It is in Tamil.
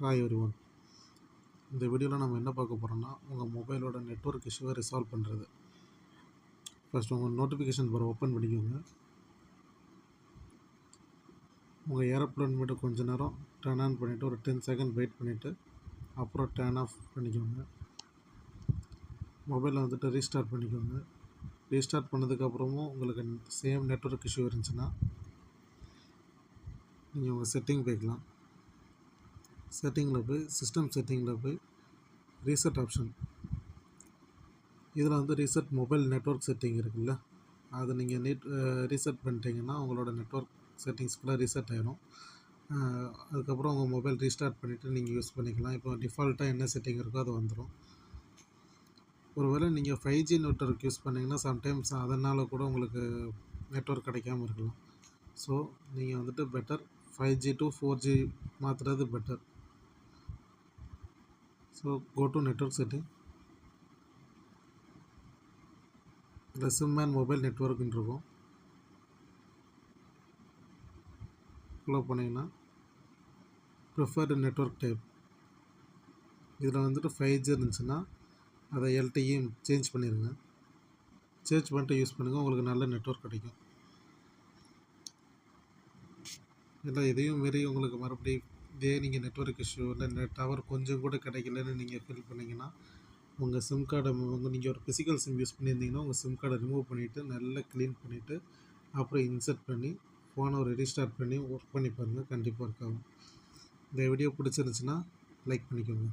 Hi everyone. இந்த வீடியோவில் நம்ம என்ன பார்க்க போகிறோம்னா, உங்கள் மொபைலோட நெட்வொர்க் இஷ்யூவை ரிசால்வ் பண்ணுறது. ஃபஸ்ட் உங்கள் நோட்டிஃபிகேஷன் பார் ஓப்பன் பண்ணிக்கோங்க. உங்கள் ஏரோப்ளேன் மோட்டை கொஞ்ச நேரம் டர்ன் ஆன் பண்ணிவிட்டு ஒரு 10 செகண்ட் வெயிட் பண்ணிவிட்டு அப்புறம் டர்ன் ஆஃப் பண்ணிக்கோங்க. மொபைலை வந்துட்டு ரீஸ்டார்ட் பண்ணிக்கோங்க. ரீஸ்டார்ட் பண்ணதுக்கப்புறமும் உங்களுக்கு சேம் நெட்வொர்க் இஷ்யூ இருந்துச்சுன்னா நீங்கள் உங்கள் செட்டிங் போய்க்கலாம். செட்டிங்கில் போய் சிஸ்டம் செட்டிங்கில் போய் ரீசெட் ஆப்ஷன், இதில் வந்து ரீசெட் மொபைல் நெட்வொர்க் செட்டிங் இருக்குல்ல, அதை நீங்கள் ரீசெட் பண்ணிட்டீங்கன்னா உங்களோட நெட்வொர்க் செட்டிங்ஸ் ஃபுல்லாக ரீசெட் ஆகிடும். அதுக்கப்புறம் உங்கள் மொபைல் ரீஸ்டார்ட் பண்ணிவிட்டு நீங்கள் யூஸ் பண்ணிக்கலாம். இப்போ டிஃபால்ட்டாக என்ன செட்டிங் இருக்கோ அது வந்துடும். ஒருவேளை நீங்கள் 5G நெட்வொர்க் யூஸ் பண்ணிங்கன்னா சம்டைம்ஸ் அதனால் கூட உங்களுக்கு நெட்வொர்க் கிடைக்காமல் இருக்கலாம். ஸோ நீங்கள் வந்துட்டு பெட்டர் 5G to 4G மாற்றுறது better. So go to network setting. இதில் சிம் அண்ட் மொபைல் நெட்வொர்க்குன்னு இருக்கும். உள்ளே போனீங்கன்னா ப்ரிஃபர்டு நெட்வொர்க் டைப், இதில் வந்துட்டு 5G இருந்துச்சுன்னா அதை LTE சேஞ்ச் பண்ணிடுங்க. சேஞ்ச் பண்ணிட்டு யூஸ் பண்ணுங்கள், உங்களுக்கு நல்ல நெட்வொர்க் கிடைக்கும். இல்லை இதையும் மீறி உங்களுக்கு மறுபடியும் இதே நீங்கள் நெட்வொர்க் இஷ்யூ இல்லை டவர் கொஞ்சம் கூட கிடைக்கலன்னு நீங்கள் ஃபீல் பண்ணிங்கன்னா உங்கள் சிம் கார்டை நீங்கள் ஒரு ஃபிசிக்கல் சிம் யூஸ் பண்ணியிருந்தீங்கன்னா உங்கள் சிம் கார்டை ரிமூவ் பண்ணிவிட்டு நல்லா க்ளீன் பண்ணிவிட்டு அப்புறம் இன்சர்ட் பண்ணி ஃபோனை ஒரு ரீஸ்டார்ட் பண்ணி ஒர்க் பண்ணி பாருங்கள், கண்டிப்பாக இருக்காகும். இந்த வீடியோ பிடிச்சிருந்துச்சுன்னா லைக் பண்ணிக்கோங்க.